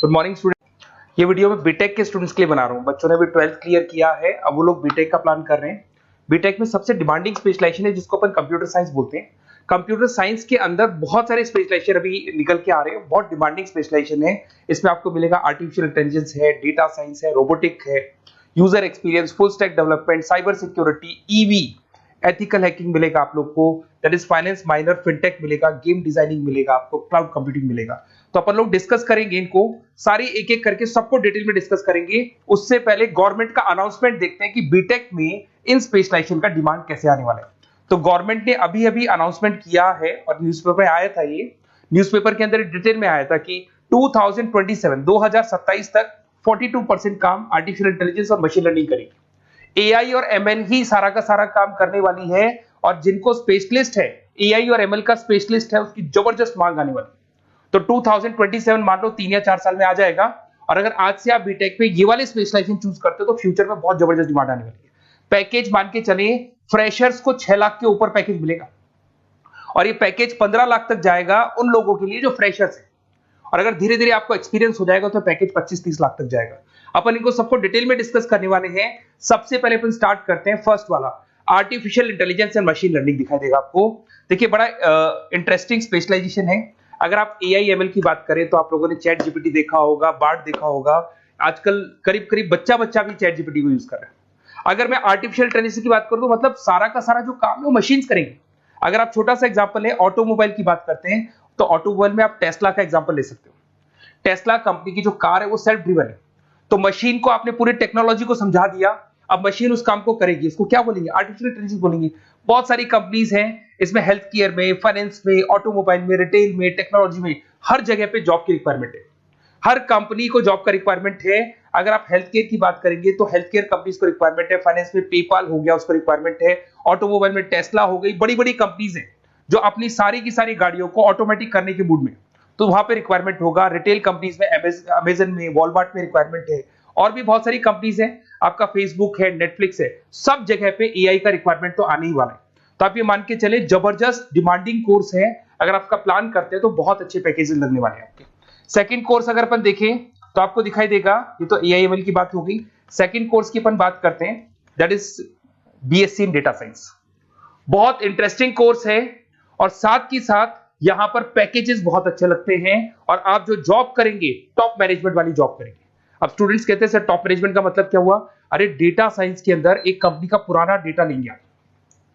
Good morning student. ये video मैं BTech के स्टूडेंट्स के लिए बना रहा हूँ। बच्चों ने भी 12th क्लियर किया है, अब वो लोग बीटेक का प्लान कर रहे हैं। बीटेक में सबसे डिमांडिंग स्पेशलाइजेशन है जिसको अपन कंप्यूटर साइंस बोलते हैं। कंप्यूटर साइंस के अंदर बहुत सारे स्पेशलाइजेशन अभी निकल के आ रहे हैं, बहुत डिमांडिंग स्पेशलाइजेशन है। इसमें आपको मिलेगा आर्टिफिशियल इंटेलिजेंस है, डेटा साइंस है, रोबोटिक है, user experience, full stack development, cyber security, EV, ethical hacking मिलेगा आप लोग को, that is finance minor, fintech मिलेगा, गेम डिजाइनिंग मिलेगा आपको, क्लाउड कंप्यूटिंग मिलेगा। तो अपन लोग डिस्कस करेंगे इनको सारी एक एक करके, सबको डिटेल में डिस्कस करेंगे। उससे पहले गवर्नमेंट का अनाउंसमेंट देखते हैं कि बीटेक में इन स्पेशलाइजेशन का डिमांड कैसे आने वाला है। तो गवर्नमेंट ने अभी अभी अनाउंसमेंट किया है और न्यूज़पेपर में आया था, ये न्यूज़पेपर के अंदर डिटेल में आया था कि 2027 तक 42% काम आर्टिफिशियल इंटेलिजेंस और मशीन लर्निंग करेगी। एआई और एमएल ही सारा का सारा काम करने वाली है, और जिनको स्पेशलिस्ट है, एआई और एमएल का स्पेशलिस्ट है, उसकी जबरदस्त मांग आने वाली है। तो 2027 मान लो 3 या 4 साल में आ जाएगा। और अगर आज से आप बीटेक पे ये वाले स्पेशलाइजेशन चूज करते हो तो फ्यूचर में बहुत जबरदस्त डिमांड आने वाली है। पैकेज मान के चले, फ्रेशर्स को 6 लाख के ऊपर पैकेज मिलेगा, और ये पैकेज 15 लाख तक जाएगा उन लोगों के लिए जो फ्रेशर्स है। और अगर धीरे धीरे आपको एक्सपीरियंस हो जाएगा तो पैकेज 25-30 लाख तक जाएगा। अपन इनको सबको डिटेल में डिस्कस करने वाले हैं। सबसे पहले अपन स्टार्ट करते हैं फर्स्ट वाला, artificial intelligence and machine learning दिखाई देगा आपको। देखिए बड़ा इंटरेस्टिंग स्पेशलाइजेशन है। अगर आप एआई एमएल की बात करें तो आप लोगों ने चैट जीपीटी देखा होगा, बार्ड देखा होगा। आजकल करीब करीब बच्चा भी चैट जीपीटी को यूज कर रहा है। अगर मैं आर्टिफिशियल इंटेलिजेंस की बात करूं तो मतलब सारा का सारा जो काम है वो मशीन्स करेंगे। अगर आप छोटा सा एग्जांपल है, ऑटोमोबाइल की बात करते हैं तो ऑटोमोबाइल में आप टेस्ला का एग्जांपल ले सकते हो। टेस्ला कंपनी की जो कार है वो सेल्फ ड्रिवन है। तो मशीन को आपने पूरी टेक्नोलॉजी को समझा दिया, अब मशीन उस काम को करेगी। इसको क्या बोलेंगे? आर्टिफिशियल इंटेलिजेंस बोलेंगे। बहुत सारी कंपनीज हैं इसमें, हेल्थ केयर में, फाइनेंस में, ऑटोमोबाइल में, रिटेल में, टेक्नोलॉजी में, हर जगह पे जॉब की रिक्वायरमेंट है। हर कंपनी को जॉब का रिक्वायरमेंट है। अगर आप हेल्थ केयर की बात करेंगे तो हेल्थ केयर कंपनीज को रिक्वायरमेंट है, फाइनेंस में पेपाल हो गया उसको रिक्वायरमेंट है, ऑटोमोबाइल में टेस्ला हो गई, बड़ी बड़ी कंपनीज हैं जो अपनी सारी की सारी गाड़ियों को ऑटोमेटिक करने के मूड में, तो वहां पे रिक्वायरमेंट होगा। रिटेल कंपनीज में अमेजन में, वॉलमार्ट में रिक्वायरमेंट है, और भी बहुत सारी कंपनीज हैं, आपका फेसबुक है, नेटफ्लिक्स है, सब जगह पे एआई का रिक्वायरमेंट तो आने ही वाला है। तो आप ये मान के चले जबरदस्त डिमांडिंग कोर्स है। अगर आपका प्लान करते हैं तो बहुत अच्छे पैकेजेस लगने वाले हैं आपके। सेकंड कोर्स अगर अपन देखें तो आपको दिखाई देगा, ये तो एआई एमएल की बात हो गई। सेकंड कोर्स की अपन बात करते हैं, that is BSc in data science. बहुत इंटरेस्टिंग कोर्स है, और साथ ही साथ यहां पर पैकेजेस बहुत अच्छे लगते हैं, और आप जो जॉब करेंगे टॉप मैनेजमेंट वाली जॉब करेंगे। अब स्टूडेंट्स कहते हैं सर टॉप मैनेजमेंट का मतलब क्या हुआ? अरे डेटा साइंस के अंदर एक कंपनी का पुराना डेटा लेंगे आप,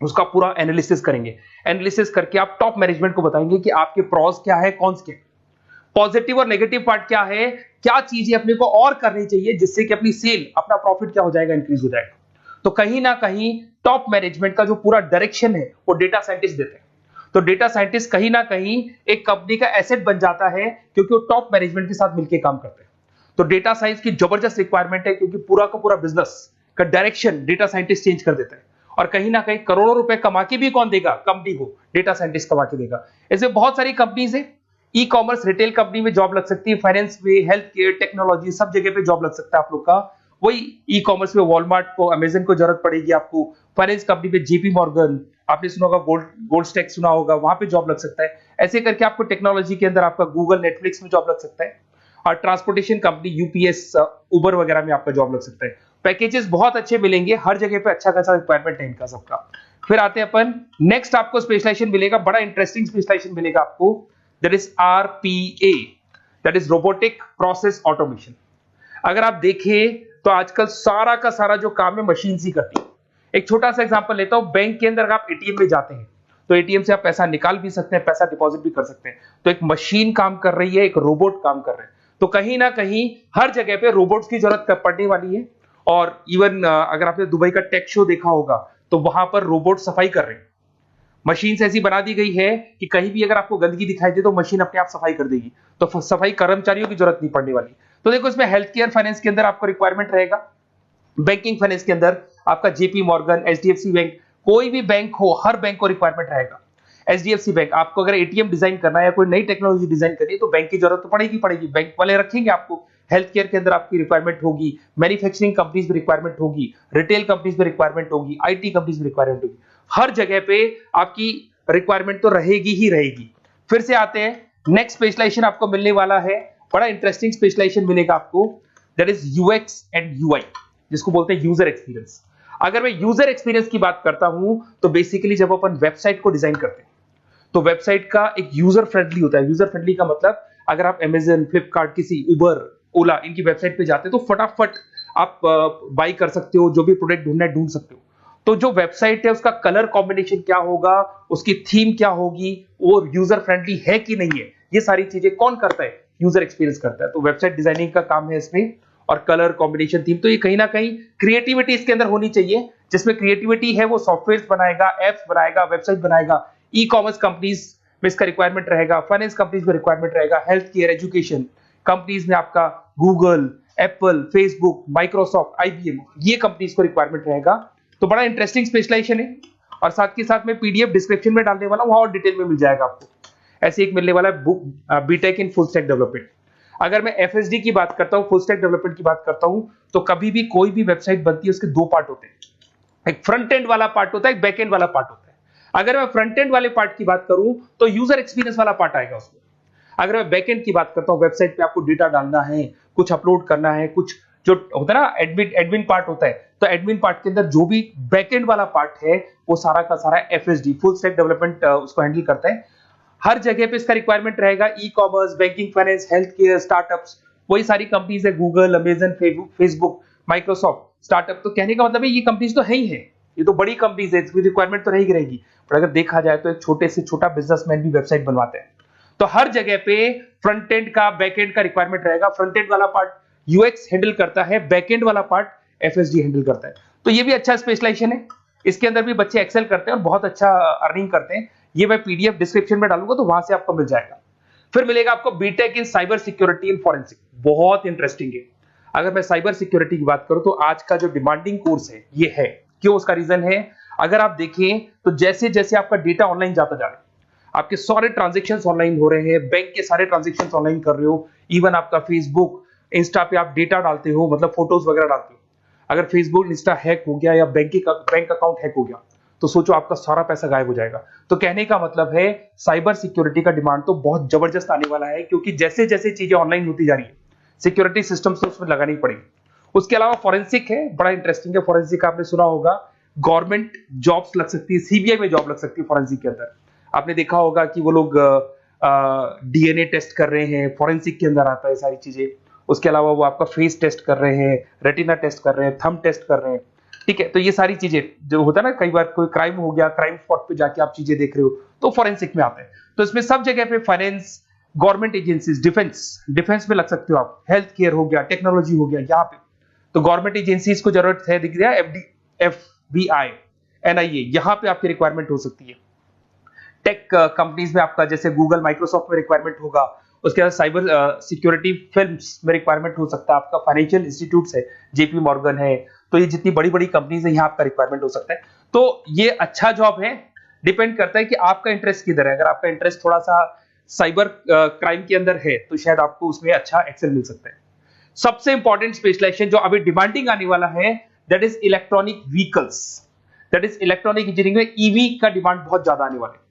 उसका पूरा एनालिसिस करेंगे, एनालिसिस करके आप टॉप मैनेजमेंट को बताएंगे कि आपके प्रॉस क्या है, कौन से पॉजिटिव और नेगेटिव पार्ट क्या है, क्या चीजें अपने को और करनी चाहिए जिससे कि अपनी सेल, अपना प्रॉफिट क्या हो जाएगा, इंक्रीज हो जाएगा। तो कहीं ना कहीं टॉप मैनेजमेंट का जो पूरा डायरेक्शन है वो डेटा साइंटिस्ट देते हैं। तो डेटा साइंटिस्ट कहीं ना कहीं एक कंपनी का एसेट बन जाता है, क्योंकि वो टॉप मैनेजमेंट के साथ मिलकर काम करते हैं। तो डेटा साइंस की जबरदस्त रिक्वायरमेंट है, क्योंकि पूरा का पूरा बिजनेस का डायरेक्शन डेटा साइंटिस्ट चेंज कर देता है। और कहीं ना कहीं करोड़ों रुपए कमा के भी कौन देगा? कंपनी को डेटा साइंटिस्ट कमा के देगा। ऐसे बहुत सारी कंपनीज है, ई कॉमर्स, रिटेल कंपनी में जॉब लग सकती है, फाइनेंस में, हेल्थ केयर, टेक्नोलॉजी, सब जगह पे जॉब लग सकता है आप लोग का। वही ई कॉमर्स में वॉलमार्ट को, अमेजन को जरूरत पड़ेगी आपको। फाइनेंस कंपनी में जेपी मॉर्गन, आपने सुना होगा, गोल्ड स्टैक सुना होगा, वहां पे जॉब लग सकता है। ऐसे करके आपको टेक्नोलॉजी के अंदर आपका गूगल, नेटफ्लिक्स में जॉब लग सकता है। और ट्रांसपोर्टेशन कंपनी यूपीएस, उबर वगैरह में आपका जॉब लग सकता है। पैकेजेस बहुत अच्छे मिलेंगे, हर जगह पे अच्छा खासा रिक्वायरमेंट है इनका सबका। फिर आते हैं अपन नेक्स्ट, आपको स्पेशलाइजेशन मिलेगा, बड़ा इंटरेस्टिंग स्पेशलाइजेशन मिलेगा आपको, that is RPA, that is robotic process automation. अगर आप देखें तो आजकल सारा का सारा जो काम है मशीन ही करती है। एक छोटा सा एग्जांपल लेता हूं, बैंक के अंदर अगर आप एटीएम में जाते हैं तो एटीएम से आप पैसा निकाल भी सकते हैं, पैसा डिपॉजिट भी कर सकते हैं। तो एक मशीन काम कर रही है, एक रोबोट काम कर रहे हैं। तो कहीं ना कहीं हर जगह पे रोबोट्स की जरूरत पड़ने वाली है। और इवन अगर आपने दुबई का टेक शो देखा होगा तो वहां पर रोबोट सफाई कर रहे हैं। मशीन ऐसी बना दी गई है कि कहीं भी अगर आपको गंदगी दिखाई दे तो मशीन अपने आप सफाई कर देगी, तो सफाई कर्मचारियों की जरूरत नहीं पड़ने वाली। तो देखो इसमें हेल्थ केयर, फाइनेंस के अंदर आपको रिक्वायरमेंट रहेगा, बैंकिंग फाइनेंस के अंदर आपका जेपी मॉर्गन, एचडीएफसी बैंक, कोई भी बैंक हो, हर बैंक को रिक्वायरमेंट रहेगा। एचडीएफसी बैंक, आपको अगर एटीएम डिजाइन करना है या कोई नई टेक्नोलॉजी डिजाइन करनी है तो बैंक की जरूरत तो पड़ेगी, बैंक वाले रखेंगे आपको। हेल्थ केयर के अंदर आपकी रिक्वायरमेंट होगी, मैन्युफैक्चरिंग कंपनीज में रिक्वायरमेंट होगी, रिटेल कंपनीज में रिक्वायरमेंट होगी, आईटी कंपनीज में रिक्वायरमेंट होगी। हर जगह पे आपकी रिक्वायरमेंट तो रहेगी ही रहेगी। फिर से आते हैं, नेक्स्ट स्पेशलाइजेशन आपको मिलने वाला है बड़ा इंटरेस्टिंग स्पेशलाइजेशन मिलेगा आपको, that is UX and UI, जिसको बोलते हैं यूजर एक्सपीरियंस। अगर मैं यूजर एक्सपीरियंस की बात करता हूं तो बेसिकली जब अपन वेबसाइट को डिजाइन करते हैं तो वेबसाइट का एक यूजर फ्रेंडली होता है। यूजर फ्रेंडली का मतलब अगर आप अमेजन, फ्लिपकार्ट, किसी उबर, ओला इनकी वेबसाइट पे जाते हैं तो फटाफट आप बाई कर सकते हो, जो भी प्रोडक्ट ढूंढना है ढूंढ सकते हो। तो जो वेबसाइट है उसका कलर कॉम्बिनेशन क्या होगा, उसकी थीम क्या होगी, वो यूजर फ्रेंडली है कि नहीं है, ये सारी चीजें कौन करता है, यूजर एक्सपीरियंस करता है। तो वेबसाइट डिजाइनिंग का काम है इसमें, और कलर कॉम्बिनेशन, थीम, तो ये कहीं ना कहीं क्रिएटिविटी इसके अंदर होनी चाहिए। जिसमें क्रिएटिविटी है वो सॉफ्टवेयर बनाएगा, एप्स बनाएगा, वेबसाइट बनाएगा। ई कॉमर्स कंपनीज में इसका रिक्वायरमेंट रहेगा, फाइनेंस कंपनीज में रिक्वायरमेंट रहेगा, हेल्थ केयर, एजुकेशन कंपनीज में आपका Google, Apple, Facebook, Microsoft, IBM, ये कंपनीज को रिक्वायरमेंट रहेगा। तो बड़ा इंटरेस्टिंग स्पेशलाइजेशन है, और साथ के साथ में पीडीएफ डिस्क्रिप्शन में डालने वाला हूं, वहां और डिटेल में मिल जाएगा आपको। ऐसे एक मिलने वाला है book, BTech in full stack development. अगर मैं एफएसडी की बात करता हूं, फुल स्टैक डेवलपमेंट की बात करता हूं, तो कभी भी कोई भी वेबसाइट बनती है उसके दो पार्ट होते हैं, एक फ्रंट एंड वाला पार्ट होता है, एक बैक एंड वाला पार्ट होता है। अगर मैं फ्रंट एंड वाले पार्ट की बात करूं तो यूजर एक्सपीरियंस वाला पार्ट आएगा उसमें। अगर मैं बैक एंड की बात करता हूं, वेबसाइट पे आपको डेटा डालना है, कुछ अपलोड करना है, कुछ जो होता है ना एडमिन पार्ट होता है, तो एडमिन पार्ट के अंदर जो भी बैक एंड वाला पार्ट है वो सारा का सारा एफएसडी, फुल स्टैक डेवलपमेंट, उसको हैंडल करता है। हर जगह पे इसका रिक्वायरमेंट रहेगा। E commerce, banking, finance, health care, startups, वही सारी कंपनीज है, Google, Amazon, Facebook, Microsoft, startup. तो कहने का मतलब है ये कंपनीज तो है ही है, ये तो बड़ी कंपनीज है, इसकी रिक्वायरमेंट तो रहेगी। पर अगर देखा जाए तो एक छोटे से छोटा बिजनेसमैन भी वेबसाइट बनवाते हैं। तो हर जगह पे फ्रंट एंड का, बैक एंड का रिक्वायरमेंट रहेगा। फ्रंट एंड वाला पार्ट यूएक्स हैंडल करता है, बैक एंड वाला पार्ट एफएसडी हैंडल करता है। तो ये भी अच्छा स्पेशलाइजेशन है, इसके अंदर भी बच्चे एक्सेल करते हैं और बहुत अच्छा अर्निंग करते हैं। ये मैं पीडीएफ डिस्क्रिप्शन में डालूंगा तो वहां से आपको मिल जाएगा। फिर मिलेगा आपको BTech in cyber security and forensic, बहुत इंटरेस्टिंग है। अगर मैं साइबर सिक्योरिटी की बात करूं तो आज का जो डिमांडिंग कोर्स है ये है। क्यों? उसका रीजन है, अगर आप देखें तो जैसे जैसे आपका डेटा ऑनलाइन जाता जा रहा है, आपके सारे ट्रांजेक्शंस ऑनलाइन हो रहे हैं, बैंक के सारे ट्रांजेक्शंस ऑनलाइन कर रहे हो, इवन आपका फेसबुक, इंस्टा पे आप डेटा डालते हो, मतलब फोटोज वगैरह डालते हो। अगर फेसबुक, इंस्टा हैक हो गया या बैंक अकाउंट हैक हो गया तो सोचो आपका सारा पैसा गायब हो जाएगा। तो कहने का मतलब है साइबर सिक्योरिटी का डिमांड तो बहुत जबरदस्त आने वाला है, क्योंकि जैसे जैसे चीजें ऑनलाइन होती जा रही है सिक्योरिटी सिस्टम्स तो उसमें लगानी पड़ेगी। उसके अलावा फॉरेंसिक है, बड़ा इंटरेस्टिंग है। फॉरेंसिक आपने सुना होगा, गवर्नमेंट जॉब्स लग सकती है, सीबीआई में जॉब लग सकती है फॉरेंसिक के अंदर। आपने देखा होगा कि वो लोग डीएनए टेस्ट कर रहे हैं, फॉरेंसिक के अंदर आता है सारी चीजें। उसके अलावा वो आपका फेस टेस्ट कर रहे हैं, रेटिना टेस्ट कर रहे हैं, थंब टेस्ट कर रहे हैं, ठीक है। तो ये सारी चीजें जो होता है ना, कई बार कोई क्राइम हो गया, क्राइम स्पॉट पे जाके आप चीजें देख रहे हो तो फॉरेंसिक में आते हैं। तो इसमें सब जगह पे फाइनेंस, गवर्नमेंट एजेंसीज, डिफेंस में लग सकते हो आप, हेल्थ केयर हो गया, टेक्नोलॉजी हो गया, यहाँ पे तो गवर्नमेंट एजेंसीज को जरूरत है, दिख रहा है, एफबीआई, एनआईए, यहाँ पे आपकी रिक्वायरमेंट हो सकती है। टेक कंपनीज में आपका जैसे गूगल, माइक्रोसॉफ्ट में रिक्वायरमेंट होगा। उसके बाद साइबर सिक्योरिटी फिल्म्स में रिक्वायरमेंट हो सकता है आपका, फाइनेंशियल इंस्टीट्यूट्स है, जेपी मॉर्गन है, तो ये जितनी बड़ी बड़ी कंपनीज है यहाँ आपका रिक्वायरमेंट हो सकता है। तो ये अच्छा जॉब है, डिपेंड करता है कि आपका इंटरेस्ट किधर है। अगर आपका इंटरेस्ट थोड़ा सा साइबर क्राइम के अंदर है तो शायद आपको उसमें अच्छा एक्सेल मिल सकता है। सबसे इंपॉर्टेंट स्पेशलाइजेशन जो अभी डिमांडिंग आने वाला है, that is electronic vehicles, that is electronic engineering में ईवी का डिमांड बहुत ज्यादा आने वाला है।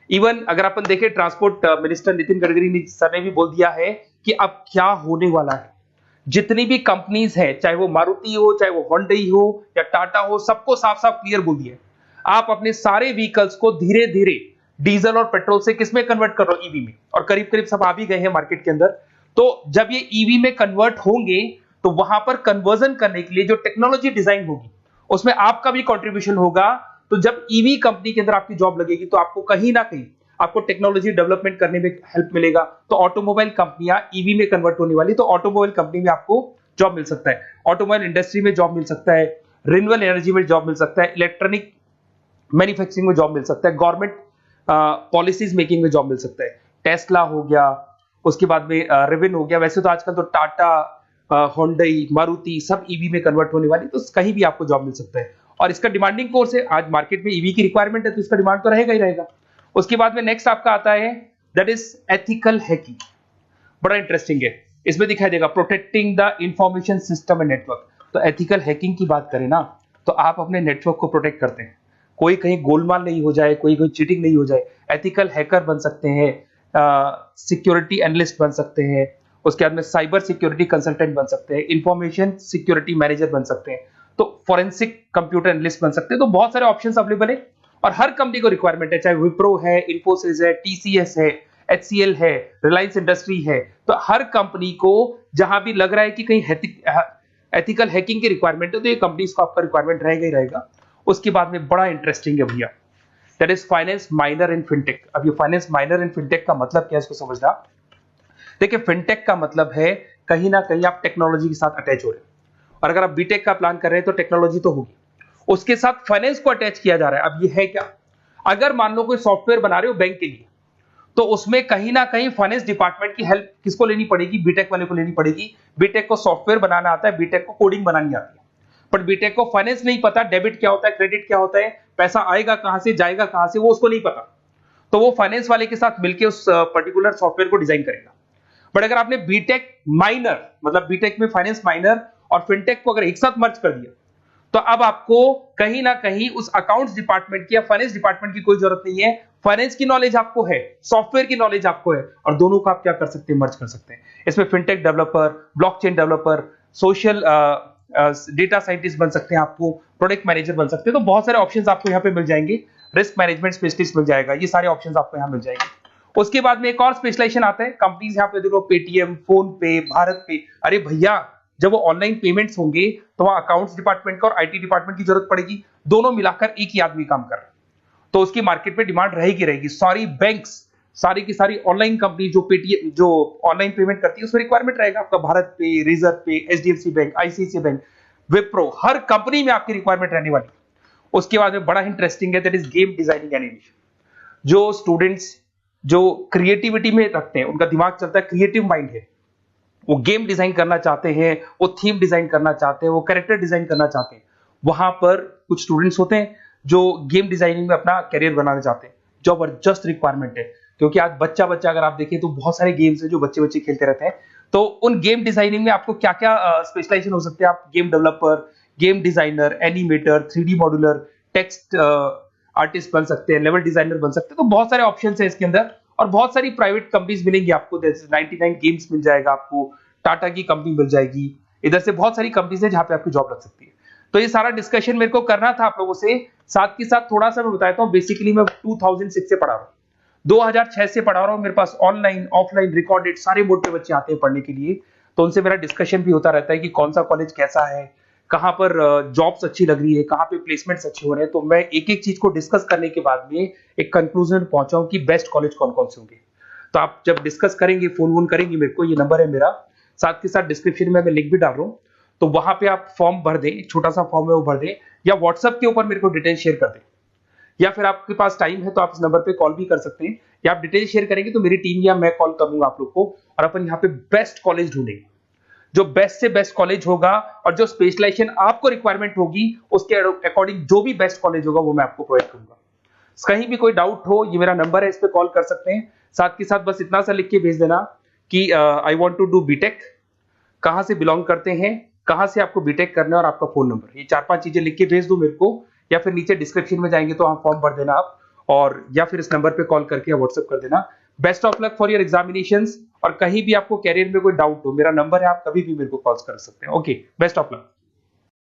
इवन अगर अपन देखें, transport minister Nitin Gadkari sir ने भी बोल दिया है कि अब क्या होने वाला है, जितनी भी कंपनीज है, चाहे वो मारुति हो, चाहे वो होंडई हो या टाटा हो, सबको साफ साफ क्लियर बोल दिया है, आप अपने सारे व्हीकल्स को धीरे धीरे डीजल और पेट्रोल से किसमें कन्वर्ट कर रहे हो, ईवी में। और करीब करीब सब आ भी गए हैं मार्केट के अंदर। तो जब ये ईवी में कन्वर्ट होंगे तो वहां पर कन्वर्जन करने के लिए जो टेक्नोलॉजी डिजाइन होगी उसमें आपका भी कंट्रीब्यूशन होगा। तो जब ईवी कंपनी के अंदर आपकी जॉब लगेगी तो आपको कहीं ना कहीं आपको टेक्नोलॉजी डेवलपमेंट करने में हेल्प मिलेगा। तो ऑटोमोबाइल कंपनियां ईवी में कन्वर्ट होने वाली, तो ऑटोमोबाइल कंपनी में आपको जॉब मिल सकता है, ऑटोमोबाइल इंडस्ट्री में जॉब मिल सकता है, रिन्यूएबल एनर्जी में जॉब मिल सकता है, इलेक्ट्रॉनिक मैन्युफैक्चरिंग में जॉब मिल सकता है, गवर्नमेंट पॉलिसीज मेकिंग में जॉब मिल सकता है, टेस्ला हो गया, उसके बाद में रिविन हो गया। वैसे तो आजकल तो टाटा, होंडई, मारुति सब ईवी में कन्वर्ट होने वाली, तो कहीं भी आपको जॉब मिल सकता है। और इसका डिमांडिंग कोर्स है, आज मार्केट में ईवी की रिक्वायरमेंट है तो इसका डिमांड तो रहेगा ही रहेगा। उसके बाद में नेक्स्ट आपका आता है, दैट इज एथिकल हैकिंग, बड़ा इंटरेस्टिंग है। इसमें दिखाई देगा protecting the information system and network. तो एथिकल हैकिंग की बात करें ना, तो आप अपने नेटवर्क को प्रोटेक्ट करते हैं, कोई कहीं गोलमाल नहीं हो जाए, कोई चीटिंग नहीं हो जाए। एथिकल हैकर बन सकते हैं, सिक्योरिटी एनालिस्ट बन सकते हैं, उसके बाद में साइबर सिक्योरिटी कंसल्टेंट बन सकते हैं, इंफॉर्मेशन सिक्योरिटी मैनेजर बन सकते हैं, तो फॉरेंसिक कंप्यूटर एनालिस्ट बन सकते हैं। तो बहुत सारे ऑप्शंस अवेलेबल है और हर कंपनी को रिक्वायरमेंट है, चाहे विप्रो है, इन्फोसिस है, टीसीएस है, एचसीएल है, रिलायंस इंडस्ट्री है। तो हर कंपनी को जहां भी लग रहा है कि कहीं एथिकल हैकिंग की रिक्वायरमेंट है, तो ये कंपनीज को आपका रिक्वायरमेंट रहेगा ही रहेगा। उसके बाद में बड़ा इंटरेस्टिंग है भैया, that is finance minor in fintech. अब ये फाइनेंस माइनर इन फिनटेक का मतलब क्या है, इसको समझना। देखिए, फिनटेक का मतलब है कहीं ना कहीं आप टेक्नोलॉजी के साथ अटैच हो रहे हैं, और अगर आप बीटेक का प्लान कर रहे हैं तो टेक्नोलॉजी तो होगी, उसके साथ फाइनेंस को अटैच किया जा रहा है। अब ये है क्या, अगर मान लो कोई सॉफ्टवेयर बना रहे हो बैंक के लिए, तो उसमें कहीं ना कहीं फाइनेंस डिपार्टमेंट की हेल्प किसको लेनी पड़ेगी, बीटेक वाले को लेनी पड़ेगी। बीटेक को सॉफ्टवेयर बनाना आता है, बीटेक को कोडिंग बनानी आती है, बट बीटेक को फाइनेंस नहीं पता, डेबिट क्या होता है, क्रेडिट क्या होता है, पैसा आएगा कहां से, जाएगा कहां से, वो उसको नहीं पता। तो वो फाइनेंस वाले के साथ मिलकर उस पर्टिकुलर सॉफ्टवेयर को डिजाइन करेगा। बट अगर आपने बीटेक माइनर, मतलब बीटेक में फाइनेंस माइनर और फिनटेक को अगर एक साथ मर्ज कर दिया, तो अब आपको कहीं ना कहीं उस अकाउंट्स डिपार्टमेंट की या फाइनेंस डिपार्टमेंट की कोई जरूरत नहीं है। फाइनेंस की नॉलेज आपको है, सॉफ्टवेयर की नॉलेज आपको है, और दोनों को आप क्या कर सकते हैं, मर्ज कर सकते हैं। इसमें fintech developer, blockchain developer, social data scientist बन सकते हैं, आपको प्रोडक्ट मैनेजर बन सकते हैं। तो बहुत सारे ऑप्शंस आपको यहाँ पे मिल जाएंगे, रिस्क मैनेजमेंट स्पेशलिस्ट मिल जाएगा, ये सारे ऑप्शंस आपको यहाँ मिल जाएंगे। उसके बाद में एक और स्पेशलाइजेशन आता है, कंपनीज यहाँ पे देखो, पेटीएम, फोन पे, भारत पे। अरे भैया, जब वो ऑनलाइन पेमेंट्स होंगे तो वहां अकाउंट्स डिपार्टमेंट का और आईटी डिपार्टमेंट की जरूरत पड़ेगी, दोनों मिलाकर एक ही आदमी काम कर रहा है, तो उसकी मार्केट में डिमांड रहेगी रहेगी। सारी बैंक्स, सारी की सारी ऑनलाइन कंपनी जो पेटीएम, जो ऑनलाइन पेमेंट करती है, उसमें रिक्वायरमेंट रहेगा आपका भारत पे, Razorpay, HDFC bank, ICICI bank, Wipro, हर कंपनी में आपकी रिक्वायरमेंट रहने वाली। उसके बाद में बड़ा इंटरेस्टिंग है, that is game designing animation. जो स्टूडेंट्स जो क्रिएटिविटी में रखते हैं, उनका दिमाग चलता है, क्रिएटिव माइंड है, वो गेम डिजाइन करना चाहते हैं, वो थीम डिजाइन करना चाहते हैं, वो कैरेक्टर डिजाइन करना चाहते हैं, वहां पर कुछ स्टूडेंट्स होते हैं जो गेम डिजाइनिंग में अपना करियर बनाना चाहते हैं। जबरदस्त रिक्वायरमेंट है, क्योंकि आज बच्चा बच्चा अगर आप देखें तो बहुत सारे गेम्स हैं जो बच्चे बच्चे खेलते रहते हैं। तो उन गेम डिजाइनिंग में आपको क्या क्या स्पेशलाइजेशन हो सकते हैं, आप game developer, game designer, animator, 3D modular, text artist बन सकते हैं, लेवल डिजाइनर बन सकते हैं। तो बहुत सारे ऑप्शन है इसके अंदर, और बहुत सारी प्राइवेट कंपनीज मिलेंगी आपको, जैसे 99 गेम्स मिल जाएगा आपको, टाटा की कंपनी मिल जाएगी, इधर से बहुत सारी कंपनीज है जहां पे आपकी जॉब लग सकती है। तो ये सारा डिस्कशन मेरे को करना था आप लोगों से, साथ के साथ थोड़ा सा मैं बताता हूँ। बेसिकली मैं 2006 से पढ़ा रहा हूँ, 2006 से पढ़ा रहा हूँ। मेरे पास ऑनलाइन, ऑफलाइन, रिकॉर्डेड सारे मोड पे बच्चे आते हैं पढ़ने के लिए, तो उनसे मेरा डिस्कशन भी होता रहता है कि कौन सा कॉलेज कैसा है, कहाँ पर जॉब्स अच्छी लग रही है, कहाँ पे प्लेसमेंट्स अच्छे हो रहे हैं। तो मैं एक एक चीज को डिस्कस करने के बाद में एक कंक्लूजन पहुंचा हूं कि बेस्ट कॉलेज कौन कौन से होंगे। तो आप जब डिस्कस करेंगे, फोन वोन करेंगे मेरे को, ये नंबर है मेरा, साथ के साथ डिस्क्रिप्शन में मैं लिंक भी डाल रहा हूँ, तो वहां पे आप फॉर्म भर दें, एक छोटा सा फॉर्म है वो भर दें, या व्हाट्सएप के ऊपर मेरे को डिटेल शेयर कर दें, या फिर आपके पास टाइम है तो आप इस नंबर पे कॉल भी कर सकते हैं, या आप डिटेल शेयर करेंगे तो मेरी टीम या मैं कॉल करूंगा आप लोग को, और अपन यहाँ पे बेस्ट कॉलेज ढूंढेंगे, जो बेस्ट से बेस्ट कॉलेज होगा और जो स्पेशलाइजेशन आपको रिक्वायरमेंट होगी उसके अकॉर्डिंग जो भी बेस्ट कॉलेज होगा वो मैं आपको प्रोवाइड करूंगा। कहीं भी कोई डाउट हो, ये मेरा नंबर है, इस पे कॉल कर सकते हैं। साथ के साथ बस इतना सा लिख के भेज देना कि I want to do BTech, कहां से बिलोंग करते हैं, कहां से आपको बीटेक करना है, और आपका फोन नंबर, ये 4-5 चीजें लिख के भेज दो मेरे को, या फिर नीचे डिस्क्रिप्शन में जाएंगे तो वहां फॉर्म भर देना आप, और या फिर इस नंबर पे कॉल करके या व्हाट्सएप कर देना। Best of luck for your examinations, और कहीं भी आपको कैरियर में कोई डाउट हो, मेरा नंबर है, आप कभी भी मेरे को कॉल कर सकते हैं। Okay, best of luck.